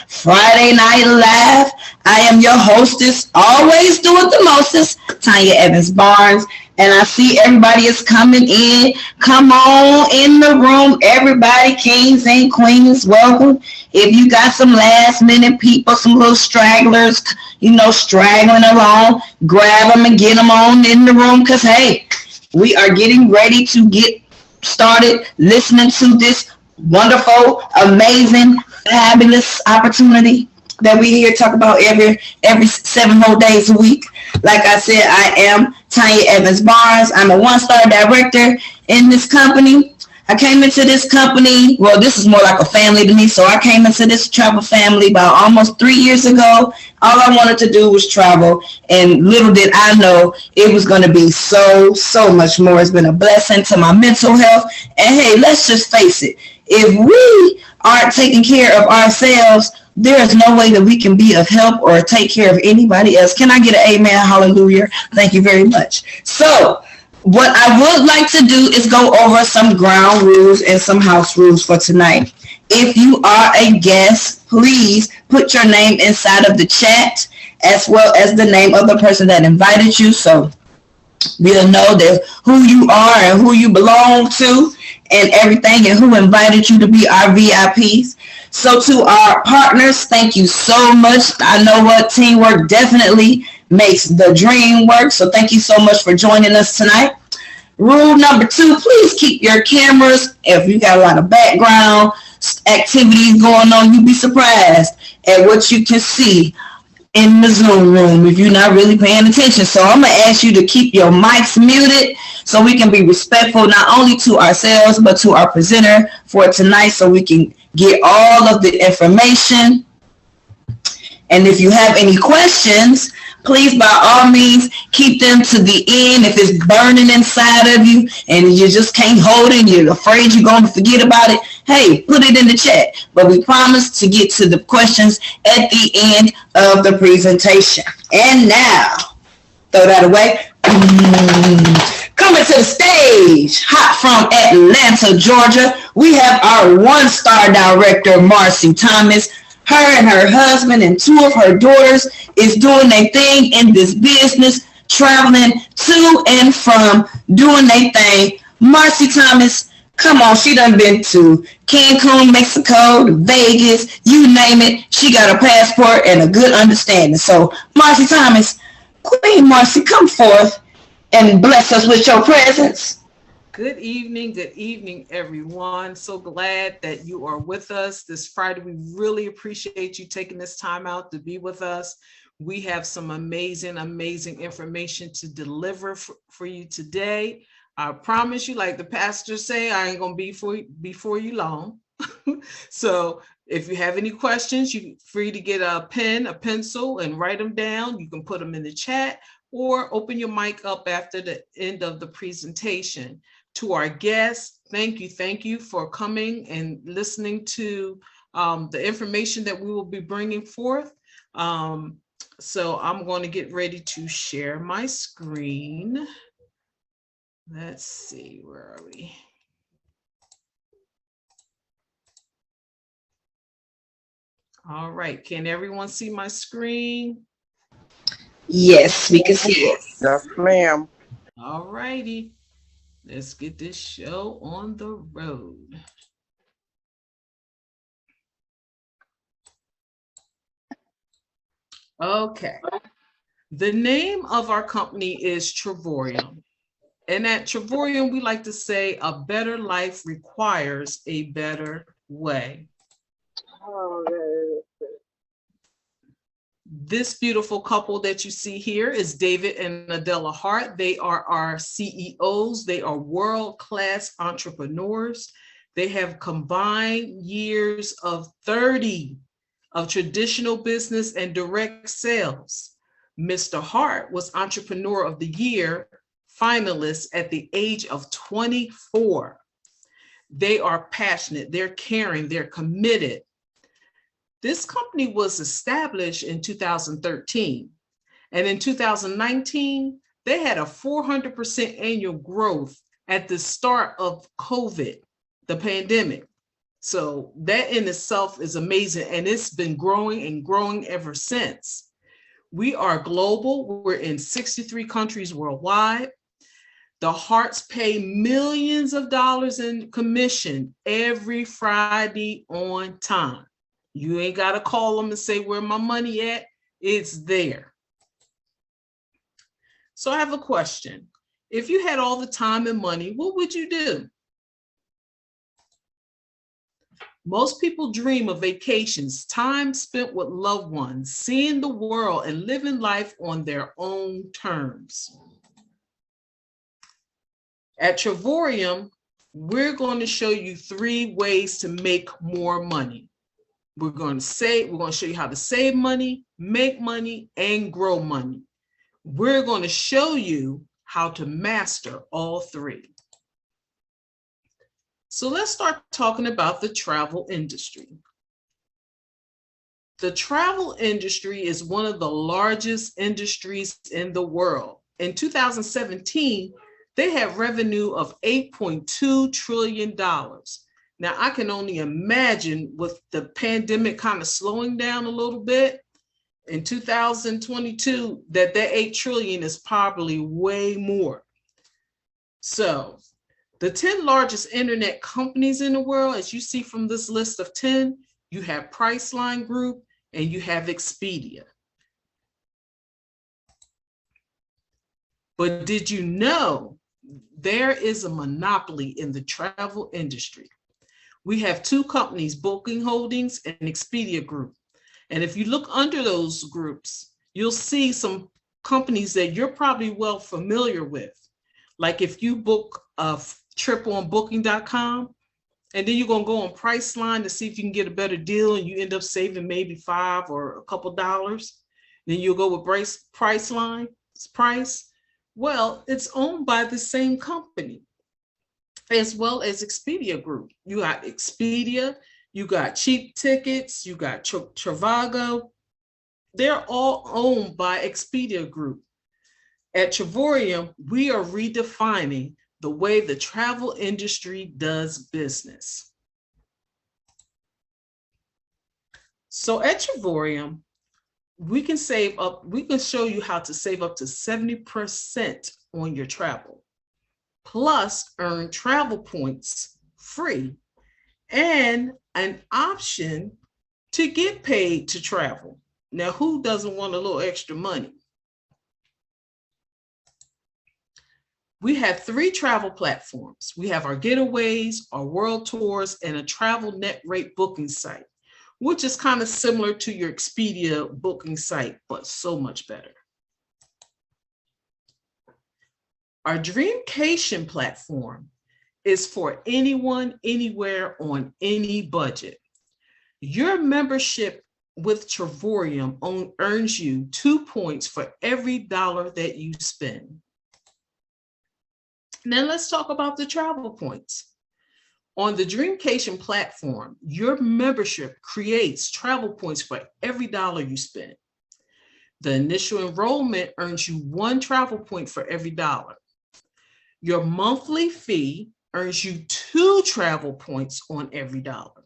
Friday Night Live. I am your hostess, always do it the mostest, Tanya Evans Barnes. And I see everybody is coming in. Come on in the room, everybody, kings and queens, welcome. If you got some last minute people, some little stragglers, straggling along, grab them and get them on in the room. Because, hey, we are getting ready to get started listening to this wonderful, amazing, fabulous opportunity that we here talk about every 7 whole days a week. Like I said, I am Tanya Evans Barnes. I'm a one-star director in this company. I came into this company, well, this is more like a family to me, so I came into this travel family about almost 3 years ago. All I wanted to do was travel, and little did I know it was going to be so much more. It's been a blessing to my mental health, and hey, let's just face it, if we aren't taking care of ourselves, there is no way that we can be of help or take care of anybody else. Can I get an amen? Hallelujah. Thank you very much. So what I would like to do is go over some ground rules and some house rules for tonight. If you are a guest, please put your name inside of the chat as well as the name of the person that invited you, so we'll know that who you are and who you belong to and everything, and who invited you to be our VIPs. So to our partners, thank you so much. I know what teamwork definitely makes the dream work. So thank you so much for joining us tonight. Rule number 2, please keep your cameras. If you got a lot of background activities going on, you'd be surprised at what you can see in the Zoom room if you're not really paying attention. So I'm going to ask you to keep your mics muted so we can be respectful not only to ourselves but to our presenter for tonight, so we can get all of the information. And if you have any questions, please, by all means, keep them to the end. If it's burning inside of you and you just can't hold it and you're afraid you're going to forget about it, hey, put it in the chat. But we promise to get to the questions at the end of the presentation. And now, throw that away. Coming to the stage, hot from Atlanta, Georgia, we have our one-star director, Marcy Thomas. Her and her husband and 2 of her daughters is doing their thing in this business, traveling to and from, doing their thing. Marcy Thomas, come on, she done been to Cancun, Mexico, Vegas, you name it. She got a passport and a good understanding. So, Marcy Thomas, Queen Marcy, come forth and bless us with your presence. Good evening, everyone. So glad that you are with us this Friday. We really appreciate you taking this time out to be with us. We have some amazing information to deliver for you today. I promise you, like the pastor say, I ain't gonna be before you long. So if you have any questions, you're free to get a pen, a pencil, and write them down. You can put them in the chat or open your mic up after the end of the presentation. To our guests, thank you for coming and listening to the information that we will be bringing forth. So I'm going to get ready to share my screen. Let's see, where are we? All right, can everyone see my screen? Yes, we can see it. Yes, ma'am. All righty. Let's get this show on the road. Okay. The name of our company is Trevorium. And at Trevorium, we like to say a better life requires a better way. This beautiful couple that you see here is David and Adela Hart. They are our CEOs. They are world-class entrepreneurs. They have combined years of 30 of traditional business and direct sales. Mr. Hart was Entrepreneur of the Year finalist at the age of 24. They are passionate, they're caring, they're committed. This company was established in 2013, and in 2019, they had a 400% annual growth at the start of COVID, the pandemic. So that in itself is amazing. And it's been growing and growing ever since. We are global. We're in 63 countries worldwide. The Hearts pay millions of dollars in commission every Friday on time. You ain't got to call them and say, where my money at? It's there. So I have a question. If you had all the time and money, what would you do? Most people dream of vacations, time spent with loved ones, seeing the world and living life on their own terms. At Travorium, we're going to show you 3 ways to make more money. We're going to show you how to save money, make money, and grow money. We're going to show you how to master all 3. So let's start talking about the travel industry. The travel industry is one of the largest industries in the world. In 2017, they had revenue of $8.2 trillion. Now, I can only imagine with the pandemic kind of slowing down a little bit in 2022, that 8 trillion is probably way more. So the 10 largest internet companies in the world, as you see from this list of 10, you have Priceline Group and you have Expedia. But did you know there is a monopoly in the travel industry? We have 2 companies, Booking Holdings and Expedia Group. And if you look under those groups, you'll see some companies that you're probably well familiar with. Like if you book a trip on booking.com, and then you're going to go on Priceline to see if you can get a better deal, and you end up saving maybe $5 or a couple dollars. Then you'll go with Priceline's price. Well, it's owned by the same company, as well as Expedia Group. You got Expedia, you got Cheap Tickets, you got Trivago. They're all owned by Expedia Group. At Travorium, we are redefining the way the travel industry does business. So at Travorium, we can show you how to save up to 70% on your travel, plus earn travel points free and an option to get paid to travel. Now, who doesn't want a little extra money? We have 3 travel platforms. We have our getaways, our world tours, and a travel net rate booking site, which is kind of similar to your Expedia booking site, but so much better. Our Dreamcation platform is for anyone, anywhere, on any budget. Your membership with Travorium earns you 2 points for every dollar that you spend. Now let's talk about the travel points. On the Dreamcation platform, your membership creates travel points for every dollar you spend. The initial enrollment earns you 1 travel point for every dollar. Your monthly fee earns you 2 travel points on every dollar.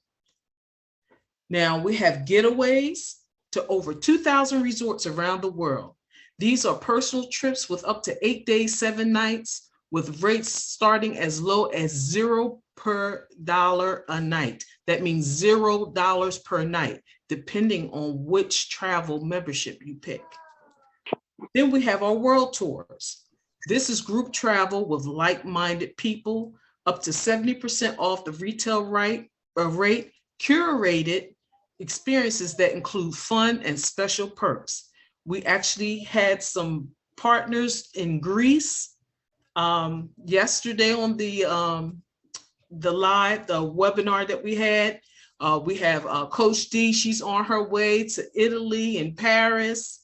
Now we have getaways to over 2,000 resorts around the world. These are personal trips with up to 8 days, 7 nights, with rates starting as low as $0 per dollar a night. That means $0 per night, depending on which travel membership you pick. Then we have our world tours. This is group travel with like-minded people, up to 70% off the retail rate, curated experiences that include fun and special perks. We actually had some partners in Greece yesterday on the webinar that we had. We have Coach D, she's on her way to Italy and Paris.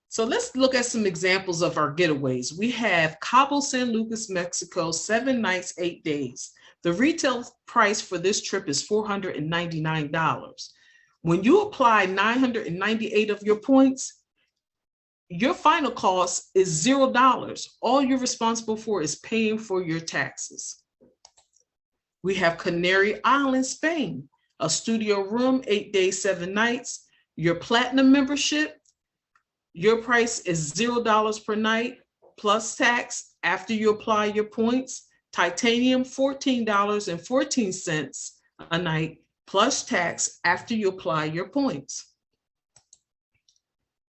So let's look at some examples of our getaways. We have Cabo San Lucas, Mexico, 7 nights, 8 days. The retail price for this trip is $499. When you apply 998 of your points, your final cost is $0. All you're responsible for is paying for your taxes. We have Canary Island, Spain, a studio room, 8 days, 7 nights. Your platinum membership, your price is $0 per night plus tax after you apply your points. Titanium, $14.14 a night plus tax after you apply your points.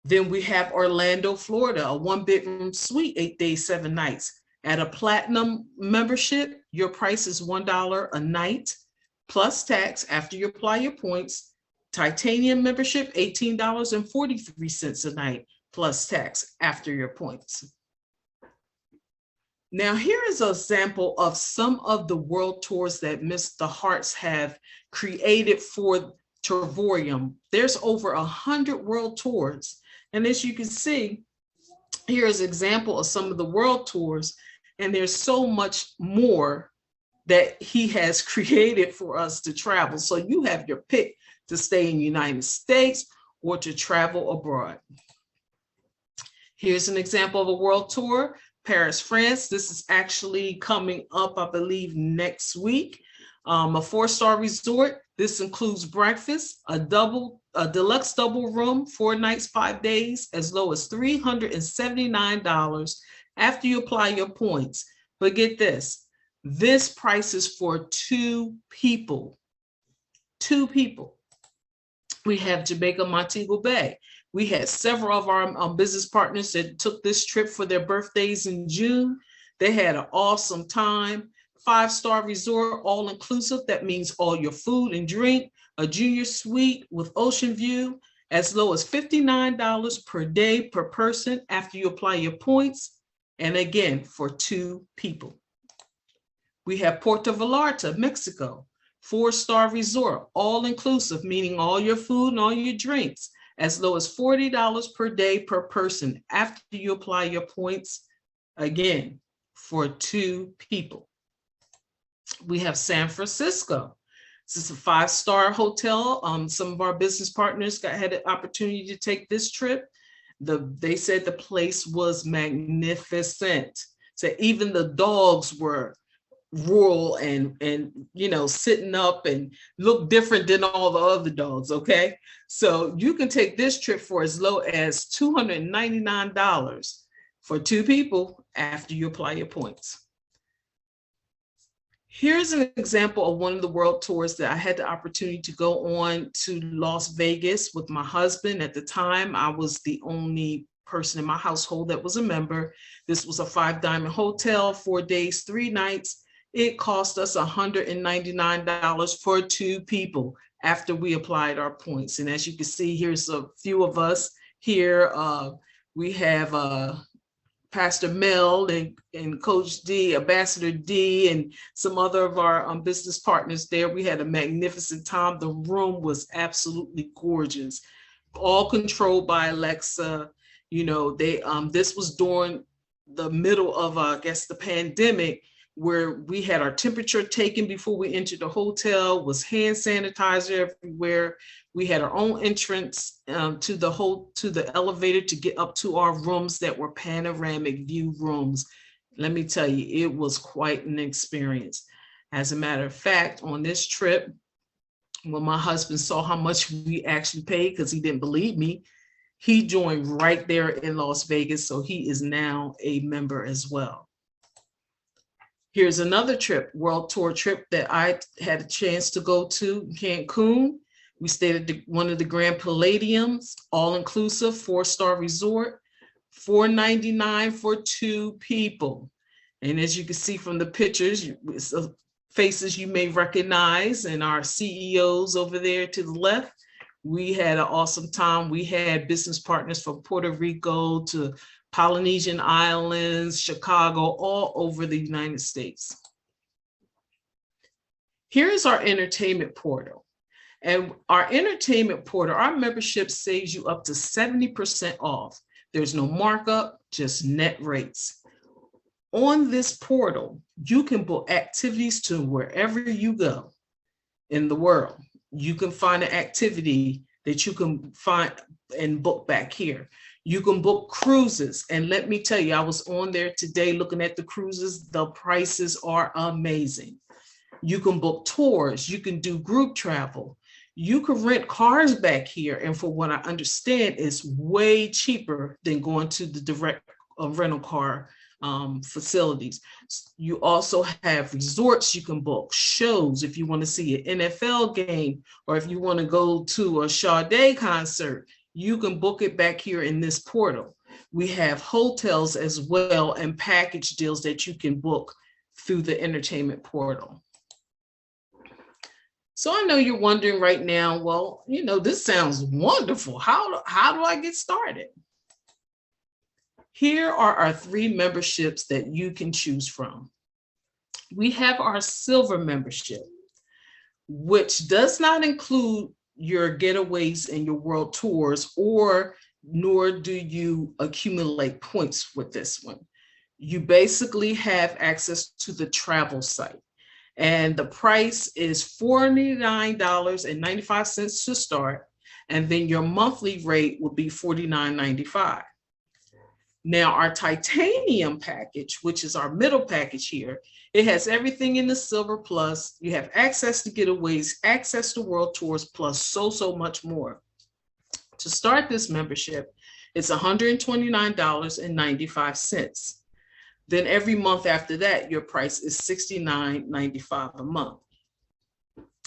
Then we have Orlando, Florida, a 1-bedroom suite, 8 days, 7 nights. At a platinum membership, your price is $1 a night plus tax after you apply your points. Titanium membership, $18.43 a night plus tax after your points. Now, here is a sample of some of the world tours that Mr. Hartz have created for Terrarium. There's over 100 world tours. And as you can see, here's an example of some of the world tours. And there's so much more that he has created for us to travel. So you have your pick to stay in the United States or to travel abroad. Here's an example of a world tour, Paris, France. This is actually coming up, I believe, next week. A 4-star resort. This includes breakfast, a deluxe double room, 4 nights, 5 days, as low as $379 after you apply your points. But get this price is for 2 people. 2 people. We have Jamaica, Montego Bay. We had several of our business partners that took this trip for their birthdays in June. They had an awesome time. 5-star resort, all inclusive. That means all your food and drink, a junior suite with ocean view, as low as $59 per day per person after you apply your points. And again, for 2 people. We have Puerto Vallarta, Mexico, 4-star resort, all inclusive, meaning all your food and all your drinks, as low as $40 per day per person after you apply your points, again, for 2 people. We have San Francisco. This is a 5-star hotel. Some of our business partners had an opportunity to take this trip. They said the place was magnificent. So even the dogs were rural and sitting up and look different than all the other dogs. Okay, so you can take this trip for as low as $299 for 2 people after you apply your points. Here's an example of one of the world tours that I had the opportunity to go on to Las Vegas with my husband. At the time, I was the only person in my household that was a member. This was a 5-diamond hotel, 4 days, 3 nights. It cost us $199 for 2 people after we applied our points. And as you can see, here's a few of us here. We have Pastor Mel and Coach D, Ambassador D, and some other of our business partners there. We had a magnificent time. The room was absolutely gorgeous, all controlled by Alexa. This was during the middle of, I guess, the pandemic, where we had our temperature taken before we entered the hotel, was hand sanitizer everywhere. We had our own entrance to the elevator to get up to our rooms that were panoramic view rooms. Let me tell you, it was quite an experience. As a matter of fact, on this trip, when my husband saw how much we actually paid, because he didn't believe me, he joined right there in Las Vegas. So he is now a member as well. Here's another trip, world tour trip that I had a chance to go to Cancun. We stayed at one of the Grand Palladiums, all inclusive, 4-star resort, $499 for 2 people. And as you can see from the pictures, faces you may recognize, and our CEOs over there to the left. We had an awesome time. We had business partners from Puerto Rico to Polynesian Islands, Chicago, all over the United States. Here's our entertainment portal. And our entertainment portal, our membership saves you up to 70% off. There's no markup, just net rates. On this portal, you can book activities to wherever you go in the world. You can find an activity that you can find and book back here. You can book cruises. And let me tell you, I was on there today looking at the cruises. The prices are amazing. You can book tours. You can do group travel. You can rent cars back here. And for what I understand, it's way cheaper than going to the direct rental car facilities. You also have resorts you can book, shows if you want to see an NFL game, or if you want to go to a Sade concert, you can book it back here in this portal. We have hotels as well and package deals that you can book through the entertainment portal. So I know you're wondering right now, well, you know, this sounds wonderful. How do I get started? Here are our 3 memberships that you can choose from. We have our silver membership, which does not include your getaways and your world tours, or nor do you accumulate points with this one. You basically have access to the travel site. And the price is $49.95 to start. And then your monthly rate will be $49.95. Now, our titanium package, which is our middle package here, it has everything in the silver plus. You have access to getaways, access to world tours, plus so much more. To start this membership, it's $129.95. Then every month after that, your price is $69.95 a month.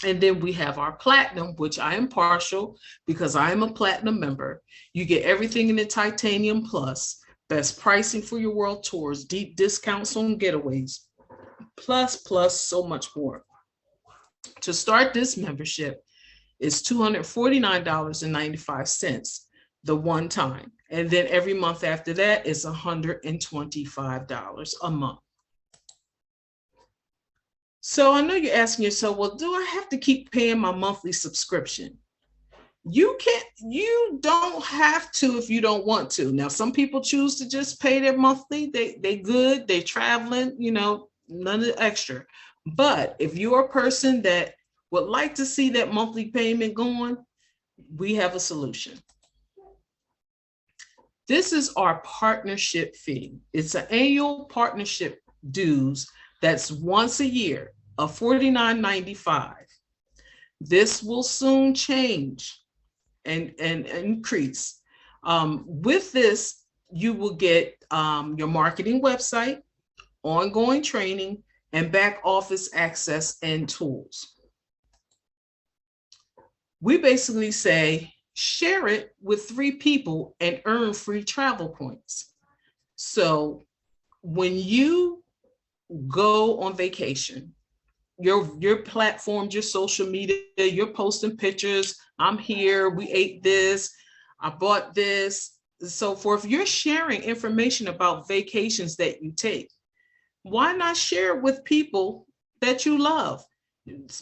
And then we have our platinum, which I am partial because I am a platinum member. You get everything in the titanium plus, best pricing for your world tours, deep discounts on getaways, plus so much more. To start this membership is $249.95, the one time. And then every month after that is $125 a month. So I know you're asking yourself, well, do I have to keep paying my monthly subscription? You don't have to if you don't want to. Now, some people choose to just pay their monthly. They good, they traveling, you know, none of the extra. But if you're a person that would like to see that monthly payment going, we have a solution. This is our partnership fee. It's an annual partnership dues that's once a year of $49.95. This will soon change and increase. With this, you will get your marketing website, ongoing training, and back office access and tools. We basically say, share it with 3 people and earn free travel points. So when you go on vacation, your platforms, your social media, you're posting pictures. I'm here, we ate this, I bought this, so forth. You're sharing information about vacations that you take. Why not share it with people that you love?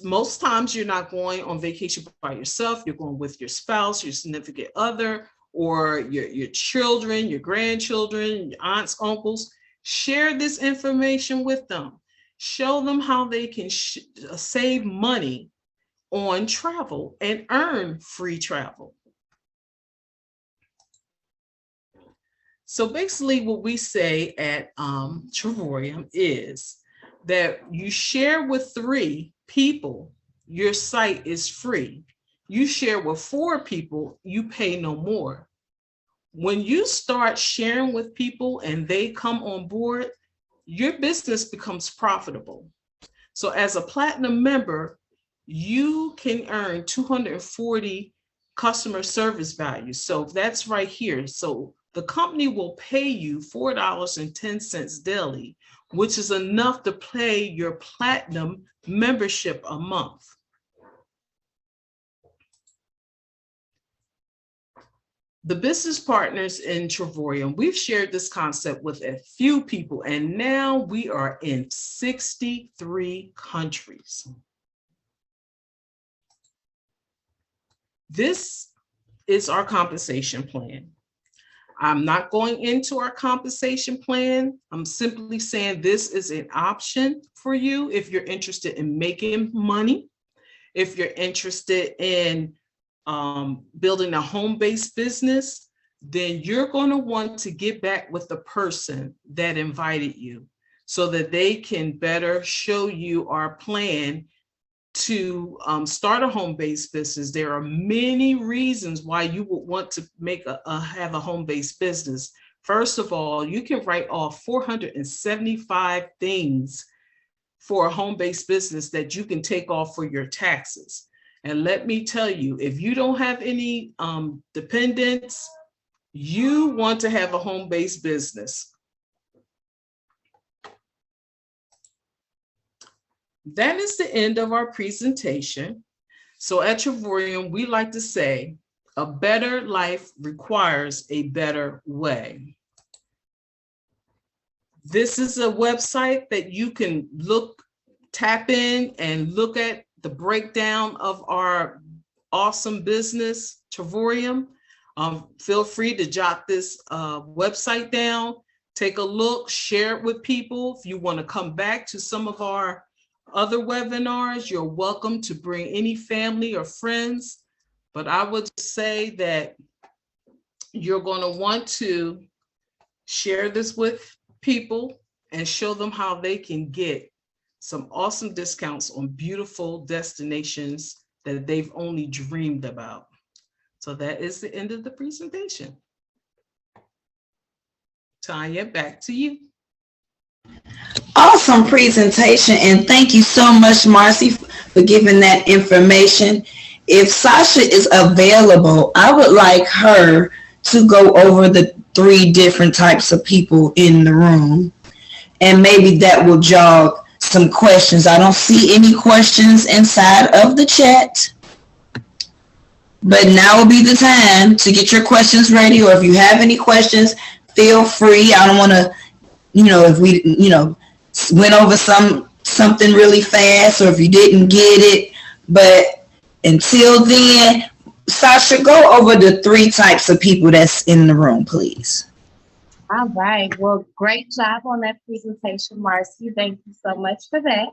Most times you're not going on vacation by yourself. You're going with your spouse, your significant other, or your children, your grandchildren, your aunts, uncles. Share this information with them. Show them how they can save money on travel and earn free travel. So basically what we say at Travorium is that you share with 3 people, your site is free. You share with 4 people, you pay no more. When you start sharing with people and they come on board, your business becomes profitable. So as a platinum member, you can earn 240 customer service values. So that's right here. So the company will pay you $4.10 daily, which is enough to pay your platinum membership a month. The business partners in Travorium, we've shared this concept with a few people, and now we are in 63 countries. This is our compensation plan. I'm not going into our compensation plan. I'm simply saying this is an option for you if you're interested in making money, if you're interested in building a home-based business, then you're going to want to get back with the person that invited you. so that they can better show you our plan to start a home-based business. There are many reasons why you would want to have a home-based business. First of all, you can write off 475 things for a home-based business that you can take off for your taxes. And let me tell you, if you don't have any dependents, you want to have a home-based business. That is the end of our presentation. So at Travorium, we like to say, a better life requires a better way. This is a website that you can tap in and look at the breakdown of our awesome business, Travorium. Feel free to jot this website down, take a look, share it with people. If you want to come back to some of our other webinars, you're welcome to bring any family or friends. But I would say that you're going to want to share this with people and show them how they can get some awesome discounts on beautiful destinations that they've only dreamed about. So that is the end of the presentation. Tanya, back to you. Awesome presentation, and thank you so much, Marcy, for giving that information. If Sasha is available, I would like her to go over the 3 different types of people in the room, and maybe that will jog some questions. I don't see any questions inside of the chat, but now will be the time to get your questions ready, or if you have any questions, feel free. I don't want to, if we, went over something really fast, or if you didn't get it, but until then, Sasha, go over the 3 types of people that's in the room, please. All right. Well, great job on that presentation, Marcy. Thank you so much for that.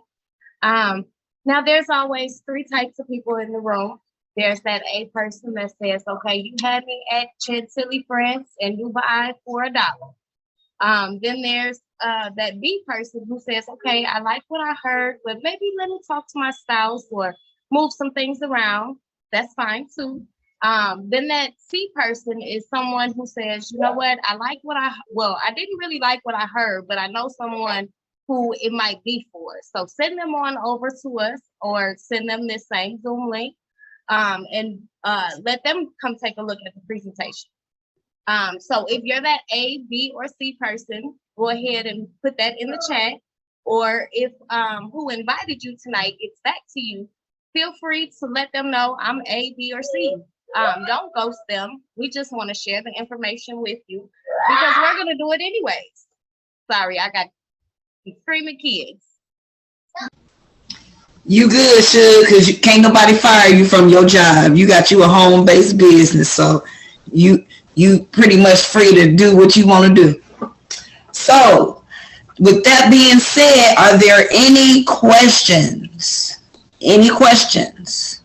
Now, there's always 3 types of people in the room. There's that A person that says, okay, you had me at Chantilly France in Dubai for $1. Then there's that B person who says, okay, I like what I heard, but maybe let me talk to my spouse or move some things around. That's fine too. Then that C person is someone who says, you know what, I didn't really like what I heard, but I know someone who it might be for. So send them on over to us, or send them this same Zoom link, and let them come take a look at the presentation. So if you're that A, B, or C person, go ahead and put that in the chat. Or if who invited you tonight gets back to you, feel free to let them know I'm A, B, or C. Don't ghost them. We just want to share the information with you because we're going to do it anyways. Sorry, I got screaming kids. You good, Shug, because can't nobody fire you from your job. You got you a home-based business, so you pretty much free to do what you want to do. So, with that being said, are there any questions? Any questions?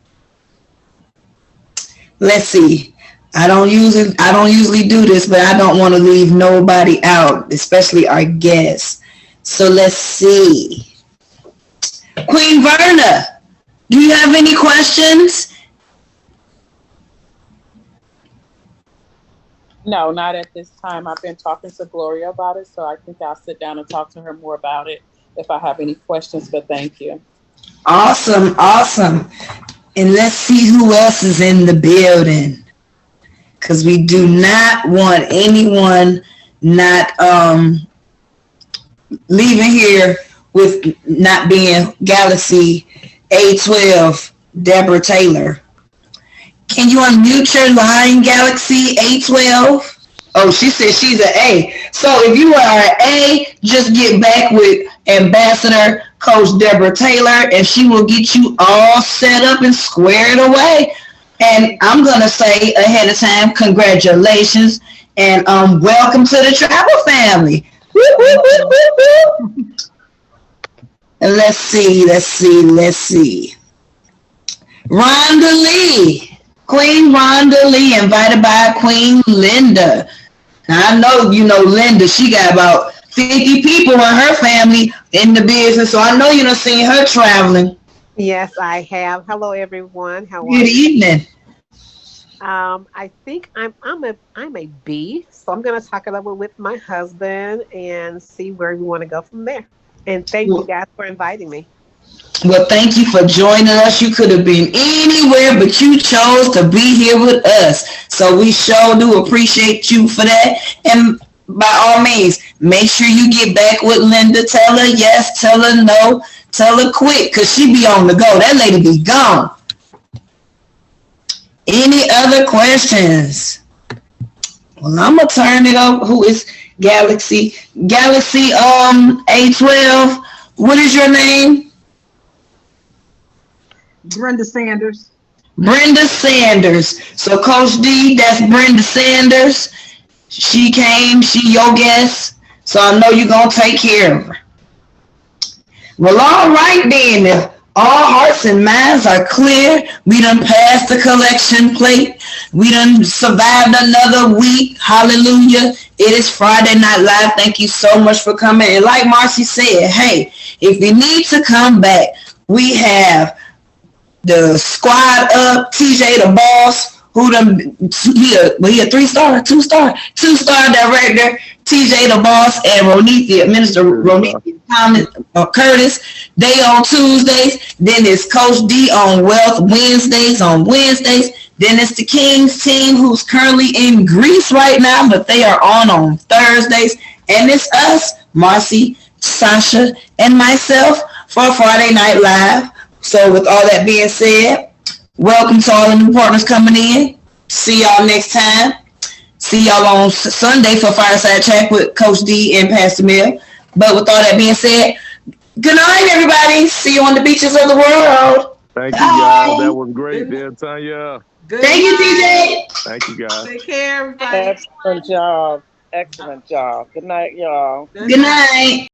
Let's see. I don't usually do this, but I don't want to leave nobody out, especially our guests. So let's see. Queen Verna, do you have any questions? No, not at this time. I've been talking to Gloria about it, so I think I'll sit down and talk to her more about it if I have any questions, but thank you. Awesome, awesome. And let's see who else is in the building, because we do not want anyone not leaving here with not being Galaxy A12, Deborah Taylor. Can you unmute your line, Galaxy A12? Oh, she said she's an A. So if you are an A, just get back with Ambassador Coach Deborah Taylor, and she will get you all set up and squared away. And I'm going to say ahead of time, congratulations, and welcome to the travel family. Woo, woo, woo, woo, woo. And let's see. Rhonda Lee, Queen Rhonda Lee, invited by Queen Linda. Now, I know you know Linda. She got about 50 people in her family in the business. So I know you done seen her traveling. Yes, I have. Hello, everyone. How are Good you? evening. I think I'm a B, so I'm gonna talk it over with my husband and see where we want to go from there. And thank you Well, guys for inviting me. thank you for joining us. You could have been anywhere, but you chose to be here with us. So we sure do appreciate you for that. And by all means, make sure you get back with Linda. Tell her yes, tell her no, tell her quick, because she be on the go. That lady be gone. Any other questions? Well, I'm gonna turn it over. Who is Galaxy? Galaxy A12. What is your name? Brenda Sanders. Brenda Sanders. So Coach D, that's Brenda Sanders. She came, she your guest. So I know you're gonna take care of her. Well, all right then. If all hearts and minds are clear, we done passed the collection plate. We done survived another week. Hallelujah. It is Friday Night Live. Thank you so much for coming. And like Marcy said, hey, if you need to come back, we have the squad up, TJ the boss, who done he a 3-star, 2-star director, TJ the boss, and Ronithia, Minister Ronithia Thomas Curtis. They on Tuesdays. Then it's Coach D on Wealth Wednesdays Then it's the Kings team, who's currently in Greece right now, but they are on Thursdays. And it's us, Marcy, Sasha, and myself for Friday Night Live. So with all that being said, welcome to all the new partners coming in. See y'all next time. See y'all on Sunday for Fireside Chat with Coach D and Pastor Mill. But with all that being said, good night, everybody. See you on the beaches of the world. Thank you, guys. That was great there, Tanya. Good Thank you, night. TJ. Thank you, guys. Take care, everybody. Excellent job. Excellent job. Good night, y'all. Good night.